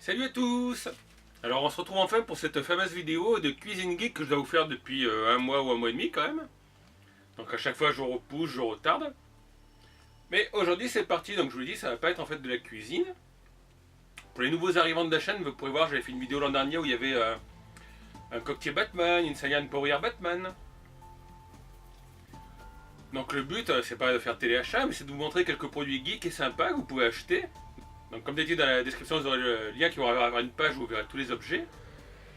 Salut à tous. Alors on se retrouve enfin pour cette fameuse vidéo de Cuisine Geek que je dois vous faire depuis un mois ou un mois et demi quand même. Donc à chaque fois je repousse, je retarde. Mais aujourd'hui c'est parti, donc je vous le dis, ça va pas être en fait de la cuisine. Pour les nouveaux arrivants de la chaîne, vous pourrez voir, j'avais fait une vidéo l'an dernier où il y avait un cocktail Batman, une Saiyan Power Batman. Donc le but c'est pas de faire téléachat, mais c'est de vous montrer quelques produits geeks et sympas que vous pouvez acheter. Donc comme d'habitude dans la description vous aurez le lien qui va avoir une page où vous verrez tous les objets.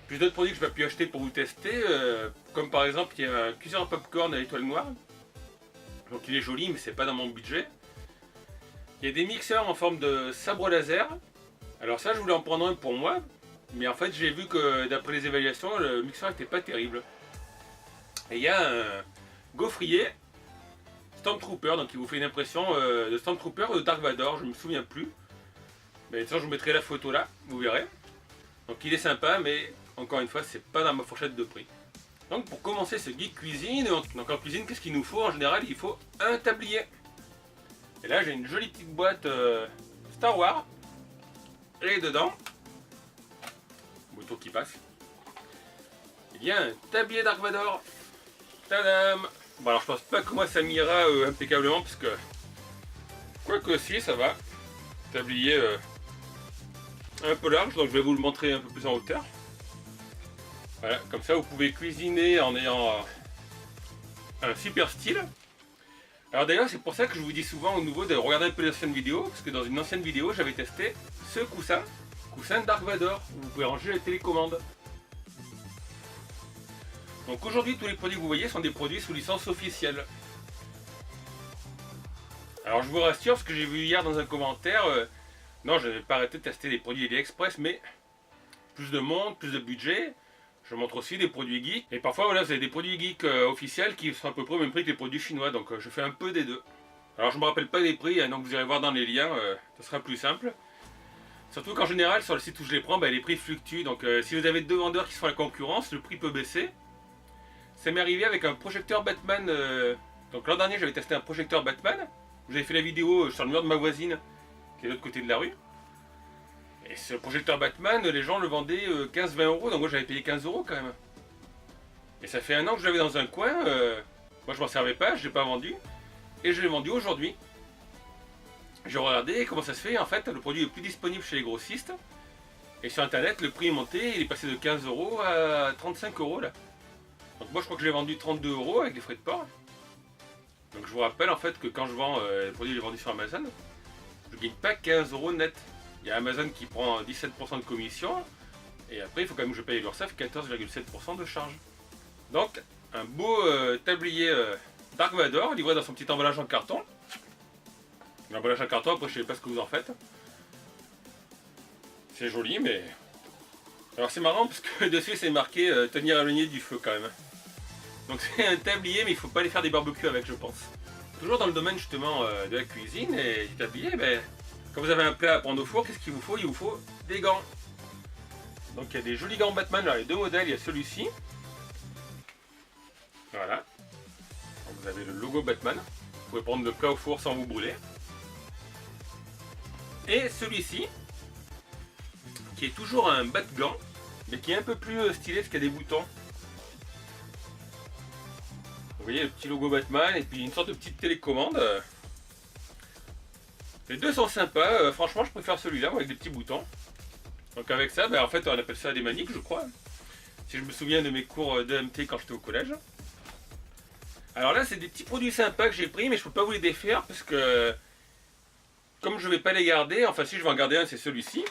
Plus d'autres produits que je n'ai pas pu acheter pour vous tester, comme par exemple il y a un cuiseur à popcorn à l'étoile noire. Donc il est joli mais c'est pas dans mon budget. Il y a des mixeurs en forme de sabre laser. Alors ça je voulais en prendre un pour moi, mais en fait j'ai vu que d'après les évaluations le mixeur n'était pas terrible. Et il y a un gaufrier Stormtrooper, donc il vous fait une impression de Stormtrooper ou de Dark Vador, je ne me souviens plus. Mais de toute façon, je vous mettrai la photo là, vous verrez. Donc il est sympa, mais encore une fois, c'est pas dans ma fourchette de prix. Donc pour commencer ce geek cuisine, donc en cuisine, qu'est-ce qu'il nous faut? En général, il faut un tablier. Et là, j'ai une jolie petite boîte Star Wars. Et dedans, bouton qui passe, il y a un tablier Dark Vador. Tadam! Bon alors je pense pas que moi ça m'ira impeccablement, parce que quoique si, ça va. Tablier un peu large, donc je vais vous le montrer un peu plus en hauteur. Voilà, comme ça vous pouvez cuisiner en ayant un super style. Alors d'ailleurs c'est pour ça que je vous dis souvent au nouveau de regarder un peu les anciennes vidéos, parce que dans une ancienne vidéo j'avais testé ce coussin Dark Vador, où vous pouvez ranger la télécommande. Donc aujourd'hui tous les produits que vous voyez sont des produits sous licence officielle. Alors je vous rassure, ce que j'ai vu hier dans un commentaire, non, je n'ai pas arrêté de tester des produits AliExpress, mais plus de monde, plus de budget. Je montre aussi des produits geeks. Et parfois, voilà, vous avez des produits geeks officiels qui sont à peu près au même prix que les produits chinois. Donc je fais un peu des deux. Alors je ne me rappelle pas des prix, hein, donc vous irez voir dans les liens, ce sera plus simple. Surtout qu'en général, sur le site où je les prends, les prix fluctuent. Donc si vous avez deux vendeurs qui se font la concurrence, le prix peut baisser. Ça m'est arrivé avec un projecteur Batman. Donc l'an dernier, j'avais testé un projecteur Batman. J'avais fait la vidéo sur le mur de ma voisine, qui est de l'autre côté de la rue. Et ce projecteur Batman, les gens le vendaient 15-20 euros, donc moi j'avais payé 15 euros quand même. Et ça fait un an que je l'avais dans un coin, moi je m'en servais pas, je l'ai pas vendu, et je l'ai vendu aujourd'hui. J'ai regardé comment ça se fait, en fait le produit est plus disponible chez les grossistes, et sur internet le prix est monté, il est passé de 15 euros à 35 euros là. Donc moi je crois que je l'ai vendu 32 euros avec les frais de port. Donc je vous rappelle en fait que quand je vends les produits que j'ai vendus sur Amazon, je ne gagne pas 15 euros net. Il y a Amazon qui prend 17% de commission, et après il faut quand même que je paye l'URSSAF 14,7% de charge. Donc un beau tablier Dark Vador livré dans son petit emballage en carton. L'emballage en carton, après je sais pas ce que vous en faites. C'est joli, mais... Alors c'est marrant parce que dessus c'est marqué tenir éloigné du feu quand même. Donc c'est un tablier, mais il faut pas aller faire des barbecues avec, je pense. Toujours dans le domaine justement de la cuisine et du tablier, quand vous avez un plat à prendre au four, qu'est-ce qu'il vous faut? Il vous faut des gants. Donc il y a des jolis gants Batman, alors, il y a deux modèles, il y a celui-ci. Voilà. Donc, vous avez le logo Batman. Vous pouvez prendre le plat au four sans vous brûler. Et celui-ci, qui est toujours un bat-gant, mais qui est un peu plus stylé parce qu'il y a des boutons. Vous voyez le petit logo Batman et puis une sorte de petite télécommande. Les deux sont sympas, franchement je préfère celui-là avec des petits boutons. Donc avec ça, en fait on appelle ça des maniques je crois. Si je me souviens de mes cours d'EMT quand j'étais au collège. Alors là c'est des petits produits sympas que j'ai pris, mais je peux pas vous les défaire parce que comme je vais pas les garder, enfin si je vais en garder un, c'est celui-ci.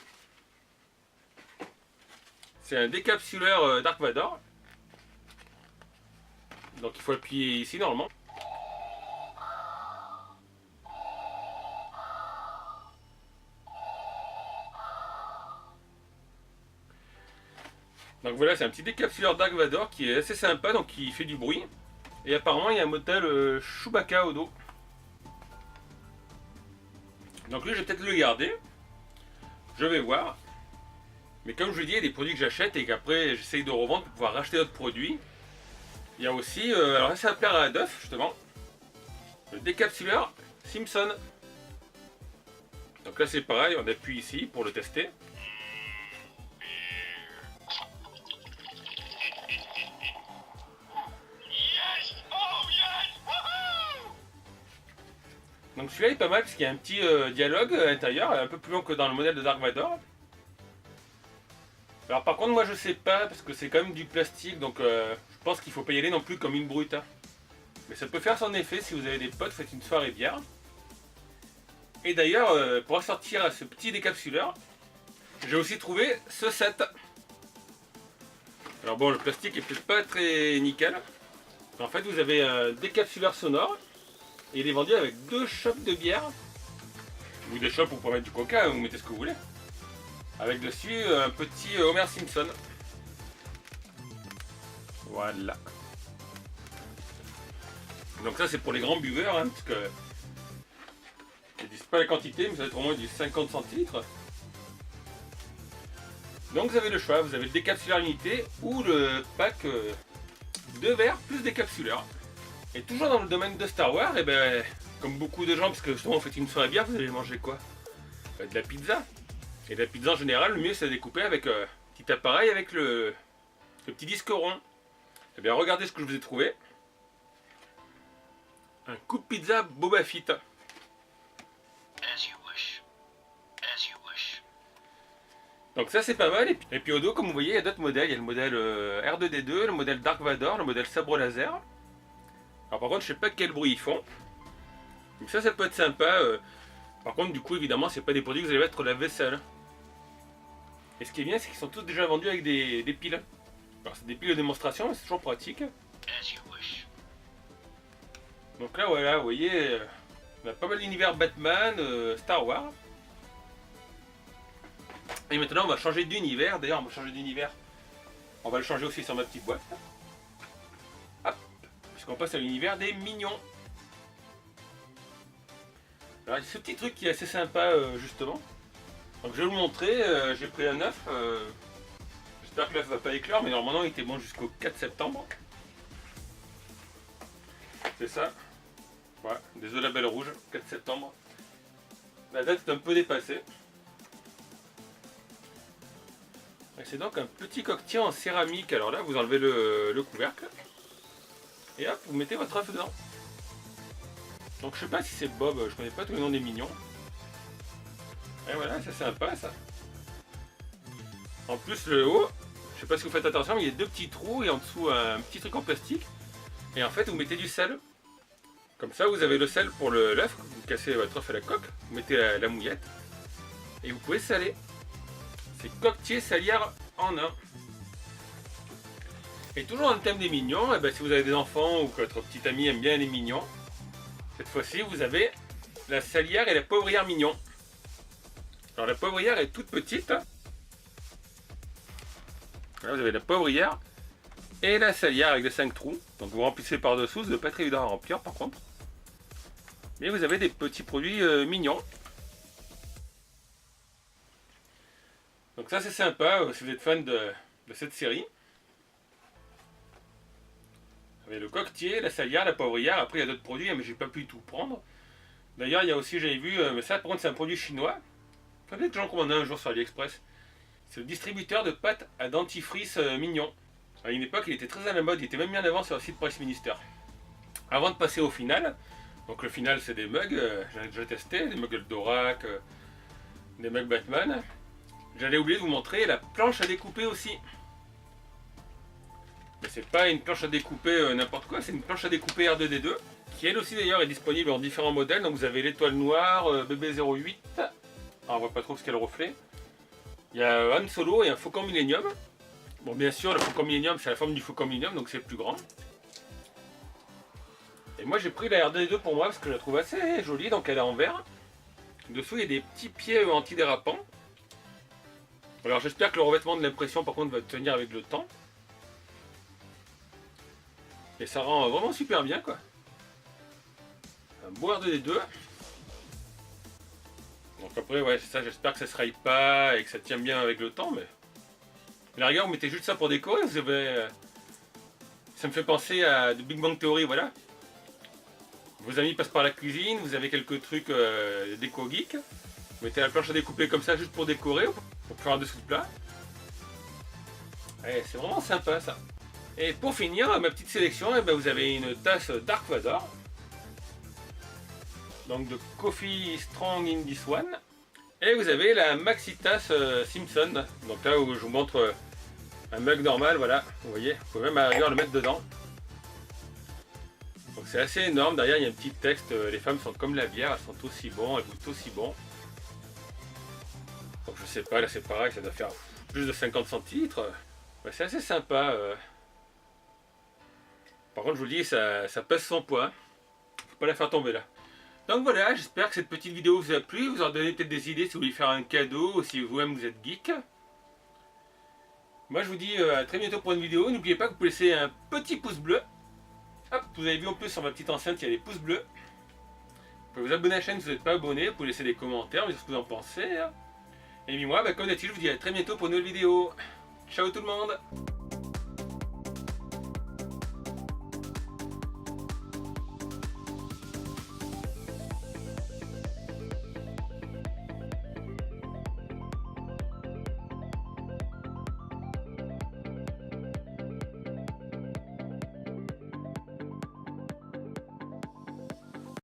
C'est un décapsuleur Dark Vador. Donc il faut appuyer ici normalement. Donc voilà, c'est un petit décapsuleur Dark Vador qui est assez sympa, donc qui fait du bruit. Et apparemment il y a un modèle Chewbacca au dos. Donc lui je vais peut-être le garder. Je vais voir. Mais comme je vous dis, il y a des produits que j'achète et qu'après j'essaye de revendre pour pouvoir racheter d'autres produits. Il y a aussi, alors là ça va plaire à Duff justement, le décapsuleur Simpson. Donc là c'est pareil, on appuie ici pour le tester. Donc celui-là est pas mal parce qu'il y a un petit dialogue à l'intérieur, un peu plus long que dans le modèle de Dark Vador. Alors par contre moi je sais pas parce que c'est quand même du plastique donc je pense qu'il faut pas y aller non plus comme une brute. Hein. Mais ça peut faire son effet si vous avez des potes, faites une soirée bière. Et d'ailleurs pour assortir à ce petit décapsuleur, j'ai aussi trouvé ce set. Alors bon le plastique est peut-être pas très nickel. En fait vous avez un décapsuleur sonore. Et il est vendu avec 2 chopes de bière. Ou des chopes où vous pouvez mettre du coca, hein, vous mettez ce que vous voulez. Avec dessus un petit Homer Simpson. Voilà. Donc ça c'est pour les grands buveurs, hein, parce que ils ne disent pas la quantité, mais ça va être au moins du 50 centilitres. Donc vous avez le choix, vous avez le décapsuleur unité ou le pack 2 verres plus décapsuleur. Et toujours dans le domaine de Star Wars, et ben, comme beaucoup de gens, parce que justement vous faites une soirée bière, vous allez manger quoi? De la pizza. Et de la pizza en général, le mieux c'est de découper avec un petit appareil avec le petit disque rond. Et bien regardez ce que je vous ai trouvé. Un coupe pizza Boba Fett. Donc ça c'est pas mal. Et puis au dos, comme vous voyez, il y a d'autres modèles. Il y a le modèle R2D2, le modèle Dark Vador, le modèle sabre laser. Alors par contre, je sais pas quel bruit ils font. Mais ça peut être sympa. Par contre, du coup, évidemment, c'est pas des produits que vous allez mettre la vaisselle. Et ce qui est bien, c'est qu'ils sont tous déjà vendus avec des piles. Alors c'est des piles de démonstration, mais c'est toujours pratique. Donc là, voilà, vous voyez, on a pas mal d'univers Batman, Star Wars. Et maintenant, on va changer d'univers. D'ailleurs, on va changer d'univers. On va le changer aussi sur ma petite boîte. Hop, puisqu'on passe à l'univers des mignons. Alors, il y a ce petit truc qui est assez sympa, justement. Donc, je vais vous montrer. J'ai pris un œuf. J'espère que l'œuf va pas éclore, mais normalement, il était bon jusqu'au 4 septembre. C'est ça. Voilà, des œufs label rouge, 4 septembre. La date est un peu dépassée. C'est donc un petit coquetier en céramique. Alors là, vous enlevez le couvercle. Et hop, vous mettez votre œuf dedans. Donc je sais pas si c'est Bob, je connais pas tous les noms des mignons. Et voilà, c'est sympa ça. En plus le haut, je sais pas si vous faites attention, mais il y a 2 petits trous et en dessous un petit truc en plastique. Et en fait, vous mettez du sel. Comme ça, vous avez le sel pour l'œuf. Vous cassez votre œuf à la coque, vous mettez la mouillette. Et vous pouvez saler. C'est coquetier salière en un. Et toujours dans le thème des mignons, et ben, si vous avez des enfants ou que votre petit ami aime bien les mignons, cette fois-ci vous avez la salière et la poivrière mignon. Alors la poivrière est toute petite. Là, vous avez la poivrière et la salière avec les 5 trous. Donc vous remplissez par dessous, ce n'est pas très évident à remplir par contre. Mais vous avez des petits produits mignons. Donc ça c'est sympa si vous êtes fan de cette série. Vous avez le coquetier, la salière, la poivrière, après il y a d'autres produits mais j'ai pas pu tout prendre. D'ailleurs il y a aussi, j'avais vu, mais ça par contre c'est un produit chinois. Peut-être que j'en commandais un jour sur AliExpress. C'est le distributeur de pâtes à dentifrice mignon. À une époque il était très à la mode, il était même mis en avant sur le site Price Minister. Avant de passer au final, donc le final c'est des mugs, j'en ai déjà testé, des mugs Eldorac, des mugs Batman. J'allais oublier de vous montrer la planche à découper aussi. Mais c'est pas une planche à découper n'importe quoi, c'est une planche à découper R2D2 qui elle aussi d'ailleurs est disponible en différents modèles. Donc vous avez l'étoile noire, BB08, alors on voit pas trop ce qu'elle reflet. Il y a Han Solo et un Faucon Millenium. Bon bien sûr le Faucon Millenium c'est la forme du Faucon Millenium donc c'est plus grand. Et moi j'ai pris la R2D2 pour moi parce que je la trouve assez jolie, donc elle est en verre. Dessous il y a des petits pieds antidérapants. Alors j'espère que le revêtement de l'impression par contre va tenir avec le temps. Et ça rend vraiment super bien quoi. Un beau R2D2. Donc après ouais c'est ça, j'espère que ça se raye pas et que ça tient bien avec le temps, mais. La rigueur vous mettez juste ça pour décorer, vous avez. Ça me fait penser à The Big Bang Theory, voilà. Vos amis passent par la cuisine, vous avez quelques trucs déco geek. Vous mettez la planche à découper comme ça juste pour décorer, pour faire un dessous de plat. Et c'est vraiment sympa ça. Et pour finir, ma petite sélection, eh ben, vous avez une tasse Dark Vador. donc de Coffee Strong in this one. Et vous avez la maxi tasse Simpson. Donc là où je vous montre un mug normal, voilà, vous voyez, vous pouvez même à la rigueur le mettre dedans. Donc c'est assez énorme, derrière il y a un petit texte, les femmes sont comme la bière, elles sont aussi bonnes, elles goûtent aussi bon. Donc je sais pas, là c'est pareil, ça doit faire plus de 50 centilitres. Ouais, c'est assez sympa. Par contre je vous le dis, ça pèse son poids, faut pas la faire tomber là. Donc voilà, j'espère que cette petite vidéo vous a plu, vous en donné peut-être des idées si vous voulez faire un cadeau ou si vous-même vous êtes geek. Moi je vous dis à très bientôt pour une vidéo, n'oubliez pas que vous pouvez laisser un petit pouce bleu. Hop, vous avez vu en plus sur ma petite enceinte, il y a des pouces bleus. Vous pouvez vous abonner à la chaîne si vous n'êtes pas abonné, vous pouvez laisser des commentaires, me dire ce que vous en pensez. Et puis moi, comme d'habitude, je vous dis à très bientôt pour une nouvelle vidéo. Ciao tout le monde!